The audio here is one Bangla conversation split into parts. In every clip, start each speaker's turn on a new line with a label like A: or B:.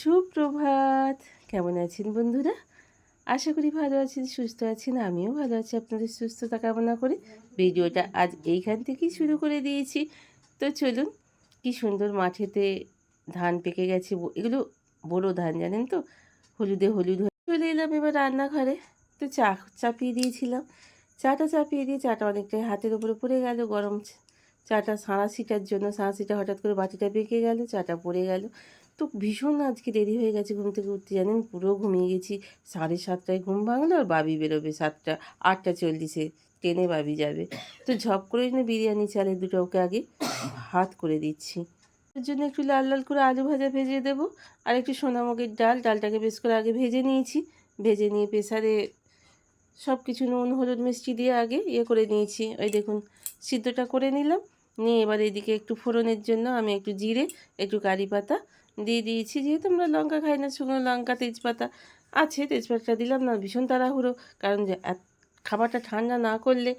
A: সুপ্রভাত। কেমন আছেন বন্ধুরা? আশা করি ভালো আছেন, সুস্থ আছেন। আমিও ভালো আছি, আপনাদের সুস্থতা কামনা করি ভিডিওটা আজ এইখান থেকেই শুরু করে দিয়েছি। তো চলুন, কি সুন্দর মাঠেতে ধান পেকে গেছে। এগুলো বোরো ধান, জানেন তো, হলুদে হলুদ হয়ে চলে এলাম এবার রান্নাঘরে। তো চা চাপিয়ে দিয়েছিলাম। চাটা চাপিয়ে দিয়ে চাটা অনেকটাই হাতের উপরে পড়ে গেল। গরম চাটা সাঁড়াশিটার জন্য সাঁড়াশিটা হঠাৎ করে বাটিটা বেঁকে গেল, চাটা পড়ে গেল। তো ভীষণ আজকে দেরি হয়ে গেছে ঘুম থেকে উঠতে, জানেন, পুরো ঘুমিয়ে গেছি। 7:30টায় ঘুম ভাঙলো, আর বাবি বেরোবে 8টা 40-এ, ট্রেনে বাবি যাবে। তো ঝপ করে বিরিয়ানি চালের দুটো ওকে আগে ভাত করে দিচ্ছি। এর জন্য একটু লাল লাল করে আলু ভাজা ভেজে দেবো, আর একটু সোনামুগের ডালটাকে বেশ করে আগে ভেজে নিয়েছি। ভেজে নিয়ে প্রেসারে সব কিছু নুন হলুদ মিষ্টি দিয়ে আগে করে নিয়েছি। ওই দেখুন, সিদ্ধটা করে নিলাম। নিয়ে এবার এদিকে একটু ফোড়নের জন্য আমি একটু জিরে, একটু কারি পাতা দিয়ে দিয়েছি। যেহেতু আমরা লঙ্কা খাই না, শুকনো লঙ্কা তেজপাতা আছে, তেজপাতাটা দিলাম না। ভীষণ তাড়াহুড়ো, কারণ যে খাবারটা ঠান্ডা না করলে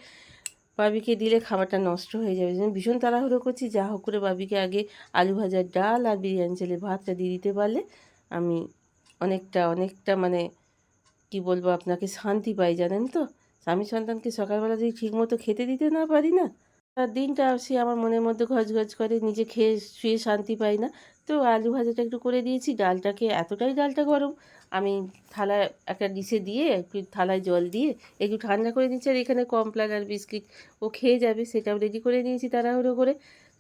A: বাবিকে দিলে খাবারটা নষ্ট হয়ে যাবে। ভীষণ তাড়াহুড়ো করছি। যা হোক করে বাবিকে আগে আলু ভাজার ডাল আর বিরিয়ানি চালের ভাতটা দিয়ে দিতে পারলে আমি অনেকটা অনেকটা মানে কি বলবো আপনাকে, শান্তি পাই, জানেন তো। স্বামী সন্তানকে সকালবেলা যদি ঠিকমতো খেতে দিতে না পারি না, তার দিনটা সে আমার মনের মধ্যে গজগজ করে, নিজে খেয়ে শুয়ে শান্তি পাই না। তো আলু ভাজাটা একটু করে দিয়েছি। ডালটাকে এতটাই ডালটা গরম, আমি থালায় একটা ডিশে দিয়ে একটু থালায় জল দিয়ে একটু ঠান্ডা করে নিচ্ছি। আর এখানে কমপ্লান আর বিস্কিট ও খেয়ে যাবে, সেটাও রেডি করে নিয়েছি তাড়াহুড়ো করে।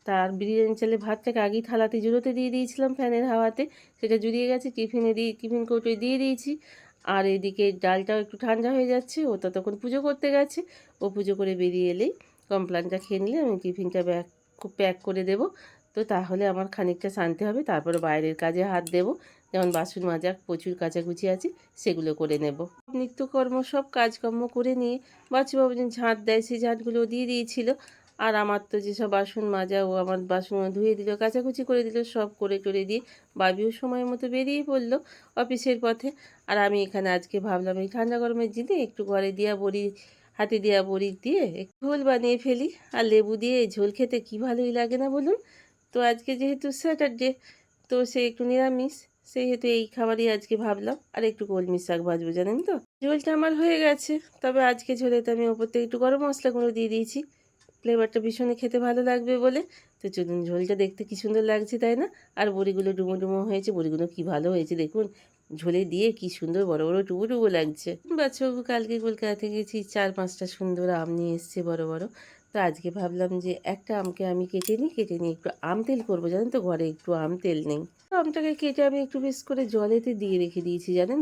A: তার বিরিয়ানি চালের ভাতটাকে আগেই থালাতে জুড়োতে দিয়ে দিয়েছিলাম ফ্যানের হাওয়াতে, সেটা জুড়িয়ে গেছে। টিফিন কৌটোয় দিয়ে দিয়েছি। আর এদিকে ডালটাও একটু ঠান্ডা হয়ে যাচ্ছে, ও ততক্ষণ পুজো করতে গেছে। ও পুজো করে বেরিয়ে এলেই কমপ্লানটা খেয়ে নিলে আমি টিফিনটা প্যাক করে দেব। তো তাহলে আমার খানিকটা শান্তি হবে। তারপরে বাইরের কাজে হাত দেব, যেমন বাসন মাজা, প্রচুর কাচাকুচি আছে, সেগুলো করে নেব। নিত্যকর্ম সব কাজকর্ম করে নিয়ে বাচ্চাবাবু যেন ঝাঁট দেয়, সেই ঝাঁটগুলো দিয়ে দিয়েছিল। আর আমার তো যেসব বাসন মাজা, ও আমার বাসনগুলো ধুয়ে দিল, কাচাকুচি করে দিল, সব করে টরে দিয়ে বাবিও সময় মতো বেরিয়ে পড়লো অফিসের পথে। আর আমি এখানে আজকে ভাবলাম এই ঠান্ডা গরমের দিনে একটু ঘরে দিয়া বড়ি, হাতে দেওয়া বড়ি দিয়ে একটু ঝোল বানিয়ে ফেলি। আর লেবু দিয়ে ঝোল খেতে কী ভালোই লাগে না বলুন। তো আজকে যেহেতু স্যাটারডে, তো সে একটু নিরামিষ, সেহেতু এই খাবারই আজকে ভাবলাম। আর একটু কলমি শাক ভাজবো, জানেন তো। ঝোলটা আমার হয়ে গেছে, তবে আজকে ঝোলেতে আমি ওপর থেকে একটু গরম মশলা গুঁড়ো দিয়ে দিয়েছি, ফ্লেভারটা ভীষণই খেতে ভালো লাগবে বলে। তো চলুন, ঝোলটা দেখতে কী সুন্দর লাগছে, তাই না? আর বড়িগুলো ডুমো ডুমো হয়েছে, বড়িগুলো কী ভালো হয়েছে দেখুন, ঝোলে দিয়ে কি সুন্দর বড় বড় টুকু টুকু লাগছে। বাচ্চাবাবু কালকে কলকাতা থেকে গেছি, 4-5টা সুন্দর আম নিয়ে এসছে বড় বড়। তো আজকে ভাবলাম যে একটা আমকে আমি কেটে নিই একটু আম তেল করবো, জানেন তো, ঘরে একটু আম তেল নেই। তো আমটাকে কেটে আমি একটু বেশ করে জলেতে দিয়ে রেখে দিয়েছি, জানেন,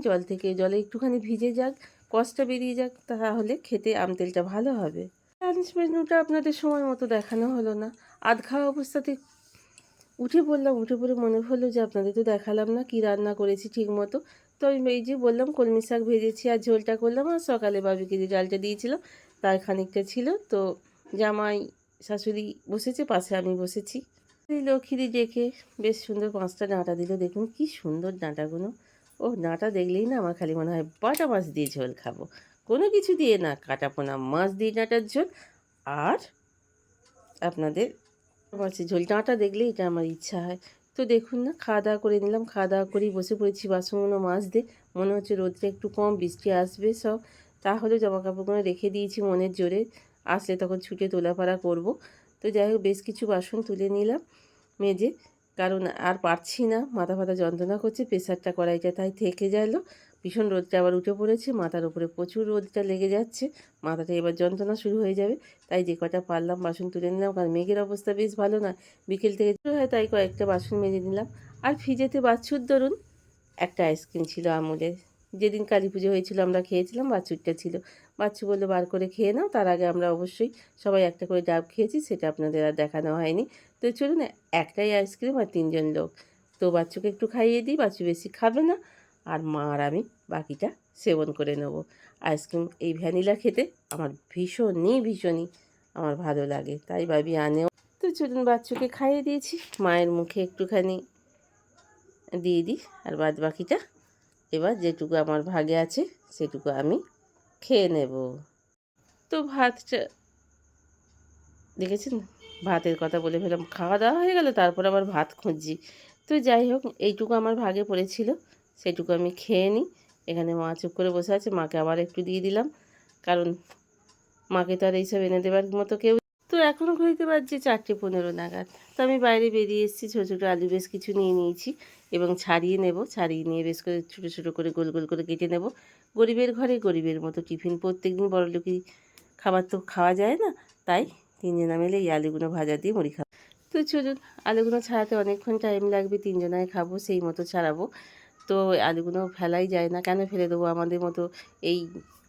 A: জলে একটুখানি ভিজে যাক, কষটা বেরিয়ে যাক, তাহলে খেতে আম তেলটা ভালো হবে। লাঞ্চ মেনুটা আপনাদের সময় মতো দেখানো হলো না, আধ খাওয়া অবস্থাতে উঠে পড়লাম। উঠে পড়ে মনে হলো যে আপনাদের তো দেখালাম না কি রান্না করেছি ঠিক মতো। তো আমি এই যে বললাম কলমি শাক ভেজেছি আর ঝোলটা করলাম, আর সকালে বাবিকে যে ডালটা দিয়েছিলাম তার খানিকটা ছিল। তো জামাই শাশুড়ি বসেছে পাশে, আমি বসেছি। এই লক্ষ্মীদি ডেকে বেশ সুন্দর 5টা ডাঁটা দিল, দেখুন কি সুন্দর ডাঁটাগুলো। ও ডাঁটা দেখলেই না আমার খালি মনে হয় বাটা মাছ দিয়ে ঝোল খাবো, কোনো কিছু দিয়ে না, কাটাপোনা মাছ দিয়ে ডাঁটার ঝোল। আর আপনাদের মাছের ঝোল, ডাঁটা দেখলেই এটা আমার ইচ্ছা হয়। তো দেখুন না, খাওয়া দাওয়া করে নিলাম। খাওয়া দাওয়া করেই বসে পড়েছি বাসনগুলো মাজতে। মনে হচ্ছে রোদটা একটু কম, বৃষ্টি আসবে সব, তাহলে জামা কাপড়গুলো রেখে দিয়েছি মনের জোরে, আসলে তখন ছুটে তোলাপাড়া করব। তো যাই হোক, বেশ কিছু বাসন তুলে নিলাম মেজে, কারণ আর পারছি না, মাথা ফাথা যন্ত্রণা করছে, প্রেশারটা কড়াইটা তাই থেকে গেল। ভীষণ রোদটা আবার উঠে পড়েছে, মাথার উপরে প্রচুর রোদটা লেগে যাচ্ছে, মাথাটা এবার যন্ত্রণা শুরু হয়ে যাবে। তাই যে কটা পারলাম বাসন তুলে নিলাম, কারণ মেঘের অবস্থা বেশ ভালো না, বিকেল থেকে শুরু হয়, তাই কয়েকটা বাসন মেজে নিলাম। আর ফ্রিজেতে বাছুর ধরুন একটা আইসক্রিম ছিল আমুলের, যেদিন কালী পুজো হয়েছিল আমরা খেয়েছিলাম, বাছুরটা ছিল। বাচ্চু বললো বার করে খেয়ে নাও, তার আগে আমরা অবশ্যই সবাই একটা করে ডাব খেয়েছি, সেটা আপনাদের আর দেখানো হয়নি। তো চলুন, একটাই আইসক্রিম আর 3জন লোক, তো বাচ্চুকে একটু খাইয়ে দিই, বাচ্চু বেশি খাবে না, আর মা আর আমি বাকিটা সেবন করে নেব। আইসক্রিম এই ভ্যানিলা খেতে আমার ভীষণই আমার ভালো লাগে, তাই ভাবি আনেও। তো চলুন, বাচ্চুকে খাইয়ে দিয়েছি, মায়ের মুখে একটুখানি দিয়ে দিই, আর বাদ বাকিটা এবার যেটুকু আমার ভাগে আছে সেটুকু আমি খেয়ে নেব। তো ভাতটা দেখেছেন, ভাতের কথা বলে ফেলাম, খাওয়া দাওয়া হয়ে গেল, তারপর আবার ভাত খুঁজছি। তো যাই হোক, এইটুকু আমার ভাগে পড়েছিল, সেটুকু আমি খেয়ে নিই। এখানে মা চুপ করে বসে আছে, মাকে আবার একটু দিয়ে দিলাম, কারণ মাকে তো আর এইসব এনে দেবার মতো কেউ। তো এখনও ঘড়িতে বাজছে 4:15 নাগাদ। তো আমি বাইরে বেরিয়ে এসেছি, ছোটো ছোটো আলু বেশ কিছু নিয়ে নিয়েছি এবং ছাড়িয়ে নেব। ছাড়িয়ে নিয়ে বেশ করে ছোটো ছোটো করে গোল গোল করে কেটে নেব। গরিবের ঘরে গরিবের মতো টিফিন, প্রত্যেকদিন বড়লোকি খাবার তো খাওয়া যায় না, তাই তিনজনা মিলে এই আলুগুলো ভাজা দিয়ে মুড়ি খাবো। তো চলুন, আলুগুলো ছাড়াতে অনেকক্ষণ টাইম লাগবে, তিনজনায় খাবো সেই মতো ছাড়াবো। তো আলুগুলো ফেলাই যায় না, কেন ফেলে দেবো? আমাদের মতো এই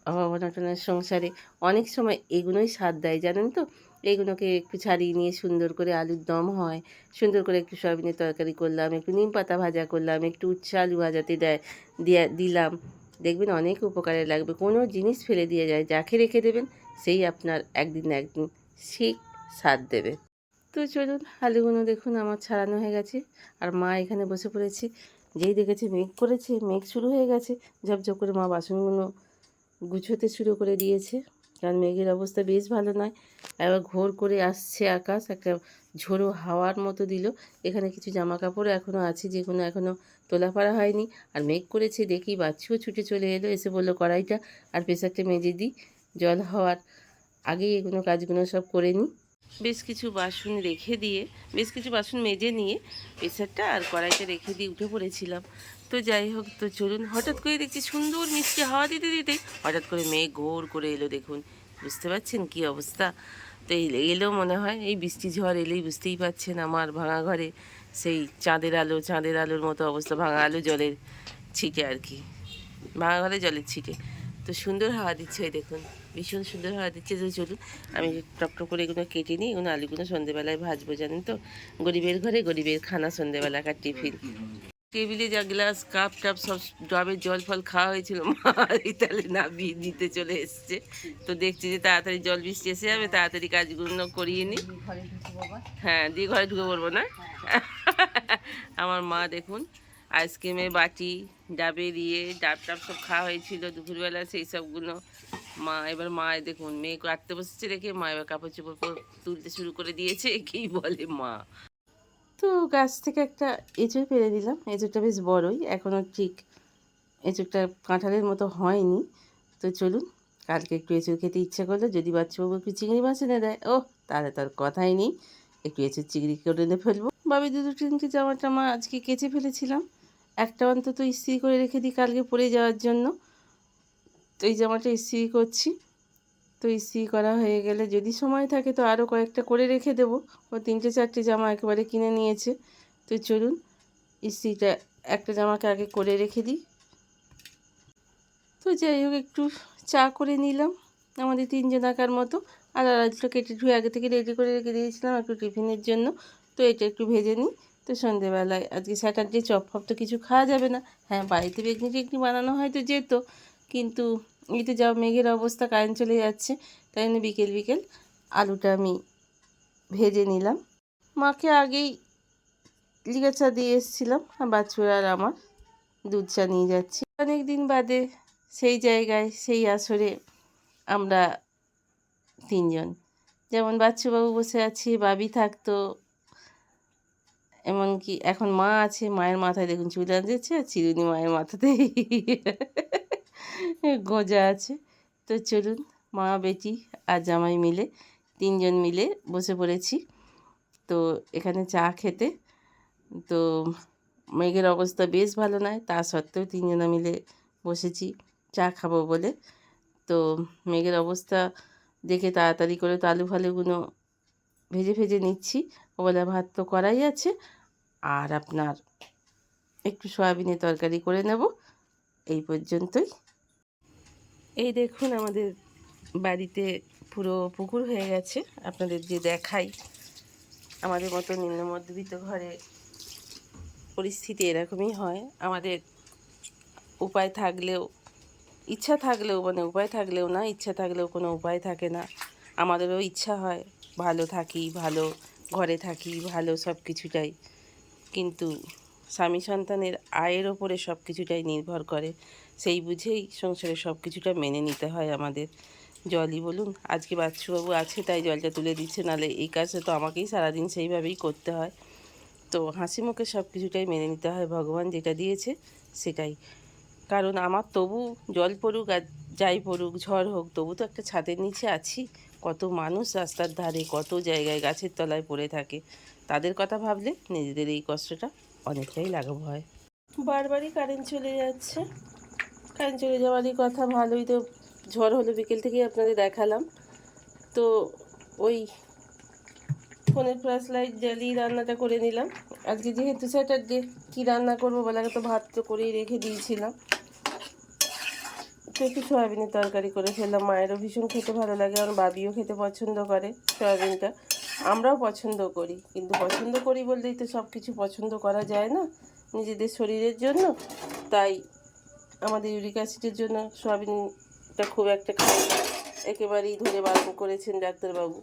A: অভাব অনটনের সংসারে অনেক সময় এগুলোই স্বাদ দেয়, জানেন তো। এইগুলোকে একটু ছাড়িয়ে নিয়ে সুন্দর করে আলুর দম হয়, সুন্দর করে একটু সয়াবিনের তরকারি করলাম, একটু নিম পাতা ভাজা করলাম, একটু উচ্ছে আলু ভাজাতে দিলাম, দেখবেন অনেক উপকারে লাগবে। কোনো জিনিস ফেলে দিয়ে যায়, যাকে রেখে দেবেন সেই আপনার একদিন না একদিন ঠিক স্বাদ দেবে। তো চলুন, আলুগুলো দেখুন আমার ছাড়ানো হয়ে গেছে, আর মা এখানে বসে পড়েছি। যেই দেখেছে মেঘ করেছে, মেঘ শুরু হয়ে গেছে, ঝপঝপ করে মা বাসনগুলো গুছোতে শুরু করে দিয়েছে, কারণ মেঘের অবস্থা বেশ ভালো নয়। এবার ঘোর করে আসছে আকাশ, একটা ঝোড়ো হাওয়ার মতো দিল। এখানে কিছু জামা কাপড় এখনও আছে, যেগুলো এখনও তোলা পাড়া হয়নি। আর মেঘ করেছে দেখি বাচ্চুও ছুটে চলে এলো, এসে বললো কড়াইটা আর প্রেসারটা মেজে দিই, জল হওয়ার আগেই এগুলো কাজগুলো সব করে নিই। বেশ কিছু বাসন মেজে নিয়ে প্রেসারটা আর কড়াইটা রেখে দিয়ে উঠে পড়েছিলাম। তো যাই হোক, তো চলুন, হঠাৎ করে দেখছি সুন্দর মিষ্টি হাওয়া দিতে দিতে হঠাৎ করে মেঘ ঘোর করে এলো, দেখুন, বুঝতে পারছেন কি অবস্থা। তো এলো মনে হয়, এই বৃষ্টি ঝড় এলেই বুঝতেই পারছেন আমার ভাঙা ঘরে সেই চাঁদের আলোর মতো অবস্থা, ভাঙা আলো জলের ছিটে আর কি, ভাঙা ঘরে জলের ছিটে। তো সুন্দর হাওয়া দিচ্ছে, ওই দেখুন, ভীষণ সুন্দর হাওয়া দিচ্ছে। তো চলুন, আমি টক করে এগুলো কেটে নিই, এগুলো আলুগুলো সন্ধ্যেবেলায় ভাজবো, জানেন তো, গরিবের ঘরে গরিবের খানা, সন্ধ্যেবেলাকার টিফিন। টেবিলে যা গ্লাস কাপ টাপ সব ডাবের জল ফল খাওয়া হয়েছিল, মা তাহলে নামিয়ে দিতে চলে এসছে। তো দেখছি যে তাড়াতাড়ি জল বৃষ্টি এসে যাবে, তাড়াতাড়ি কাজগুলো করিয়ে নিই। হ্যাঁ, দিয়ে ঘরে ঢুকে পড়বো না। আমার মা দেখুন, আইসক্রিমের বাটি, ডাবের ডাব টাব সব খাওয়া হয়েছিল দুপুরবেলা, সেই সবগুলো মা দেখুন, মেয়ে কাটতে বসেছে রেখে মা এবার কাপড় চোপড় তুলতে শুরু করে দিয়েছে, কি বলে মা। তো গাছ থেকে একটা এঁচড় পেরে দিলাম, এঁচড়টা বেশ বড়ই, এখনও ঠিক এঁচড়টা কাঁঠালের মতো হয়নি। তো চলুন, কালকে একটু এঁচড় খেতে ইচ্ছা করলো, যদি বাচ্চাবাবু একটু চিংড়ি মাছ এনে দেয়, তাহলে তার কথাই নেই, একটু এঁচড় চিংড়ি করে এনে ফেলবো। বাবি দুটো তিনটে জামা টামা আজকে কেচে ফেলেছিলাম, একটা অন্তত ইস্ত্রি করে রেখে দিই কালকে পরে যাওয়ার জন্য। তো এই জামাটা ইস্ত্রি করছি, তো ইস্ত্রি করা হয়ে গেলে যদি সময় থাকে তো আরও কয়েকটা করে রেখে দেবো। ও 3-4টে জামা একেবারে কিনে নিয়েছে। তো চলুন, ইস্ত্রিটা একটা জামাকে আগে করে রেখে দিই। তো যাই হোক, একটু চা করে নিলাম আমাদের তিনজনাকার মতো, আর আজটা কেটে ধুয়ে আগে থেকে রেডি করে রেখে দিয়েছিলাম একটু টিফিনের জন্য। তো এটা একটু ভেজে নিই। তো সন্ধেবেলায় আজকে স্যাটারডে, চপ ফপ তো কিছু খাওয়া যাবে না। হ্যাঁ, বাড়িতে বেগনি টেগনি বানানো হয়তো যেত, কিন্তু এই তো যা মেঘের অবস্থা, কারেন্ট চলে যাচ্ছে, তাই জন্য বিকেল বিকেল আলুটা আমি ভেজে নিলাম। মাকে আগেই লিকার চা দিয়ে এসেছিলাম, আর বাচ্চুরা আর আমার দুধ চা নিয়ে যাচ্ছি। অনেক দিন বাদে সেই জায়গায় সেই আসরে আমরা তিনজন, যেমন বাচ্চুবাবু বসে আছি, বাবি থাকতো, এমনকি এখন মা আছে, মায়ের মাথায় দেখুন চুল আঁচড়েছে, আর চিরুনি মায়ের মাথাতেই গোঁজা আছে। তো চলুন, মা বেটি আর জামাই মিলে তিনজন মিলে বসে পড়েছি তো এখানে চা খেতে। তো মেঘের অবস্থা বেশ ভালো নয়, তা সত্ত্বেও তিনজনা মিলে বসেছি চা খাবো বলে। তো মেঘের অবস্থা দেখে তাড়াতাড়ি করে তো আলু ফালুগুলো ভেজে ভেজে নিচ্ছি। ওবেলা ভাত তো করাই আছে, আর আপনার একটু সয়াবিনের তরকারি করে নেব, এই পর্যন্তই। এই দেখুন, আমাদের বাড়িতে পুরো পুকুর হয়ে গেছে, আপনাদের যে দেখাই। আমাদের মতো নিম্ন মধ্যবিত্ত ঘরে পরিস্থিতি এরকমই হয়। আমাদের উপায় থাকলেও, ইচ্ছা থাকলেও, মানে উপায় থাকলেও না, ইচ্ছা থাকলেও কোনো উপায় থাকে না। আমাদেরও ইচ্ছা হয় ভালো থাকি, ভালো ঘরে থাকি, ভালো সব কিছুটাই, কিন্তু স্বামী সন্তানের আয়ের ওপরে সব কিছুটাই নির্ভর করে। সেই বুঝেই সংসারে সব কিছুটা মেনে নিতে হয় আমাদের। জলই বলুন, আজকে বাচ্চুবাবু আছে তাই জলটা তুলে দিচ্ছে, নাহলে এই কাজটা তো আমাকেই সারাদিন সেইভাবেই করতে হয়। তো তো হাসি মুখে সব কিছুটাই মেনে নিতে হয়, ভগবান যেটা দিয়েছে সেটাই। কারণ আমার তবু জল পড়ুক আর যাই পড়ুক, ঝড় হোক, তবু তো একটা ছাদের নিচে আছি। কত মানুষ রাস্তার ধারে, কত জায়গায় গাছের তলায় পড়ে থাকে, তাদের কথা ভাবলে নিজেদের এই কষ্টটা অনেকটাই লাঘব হয়। বারবারই কারেন্ট চলে যাচ্ছে, কারেন্ট চলে যাওয়ারই কথা। ভালোই তো ঝড় হলো, বিকেল থেকেই আপনাদের দেখালাম। তো ওই ফোনের ফ্ল্যাশ লাইট জ্বালিয়ে রান্নাটা করে নিলাম। আজকে যেহেতু স্যাটারডে, কী রান্না করবো বলাকে, তো ভাত তো করেই রেখে দিয়েছিলাম, তো একটু সয়াবিনের তরকারি করে ফেললাম। মায়েরও ভীষণ খেতে ভালো লাগে, কারণ বাবিও খেতে পছন্দ করে সয়াবিনটা, আমরাও পছন্দ করি। কিন্তু পছন্দ করি বললেই তো সব কিছু পছন্দ করা যায় না নিজেদের শরীরের জন্য। তাই আমাদের ইউরিক অ্যাসিডের জন্য সয়াবিনটা খুব একটা খাই না, একেবারেই ধরে বারণ করেছেন ডাক্তারবাবু।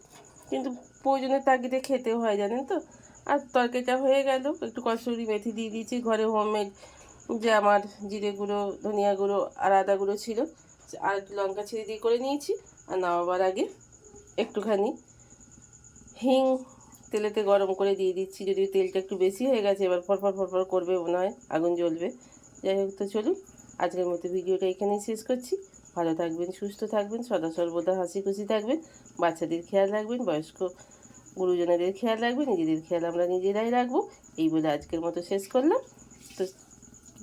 A: কিন্তু প্রয়োজনের তাগিদে খেতেও হয়, জানেন তো। আর তরকারিটা হয়ে গেল, একটু কসুরি মেথি দিয়ে দিয়েছি, ঘরে হোমমেড যে আমার জিরে গুঁড়ো, ধনিয়া গুঁড়ো আর আদা গুঁড়ো ছিল, আর একটু লঙ্কা ছিঁড়ে দিয়ে করে নিয়েছি। আর নামাবার আগে একটুখানি হিং তেলেতে গরম করে দিয়ে দিচ্ছি, যদিও তেলটা একটু বেশি হয়ে গেছে, এবার ফরফর ফরফর করবে মনে হয়, আগুন জ্বলবে। যাই হোক, তো চলুন আজকের মতো ভিডিওটা এখানেই শেষ করছি। ভালো থাকবেন, সুস্থ থাকবেন, সদা সর্বদা হাসি খুশি থাকবেন, বাচ্চাদের খেয়াল রাখবেন, বয়স্ক গুরুজনেদের খেয়াল রাখবেন, নিজেদের খেয়াল আমরা নিজেরাই রাখবো। এই বলে আজকের মতো শেষ করলাম। তো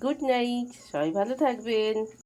A: গুড নাইট, সবাই ভালো থাকবেন।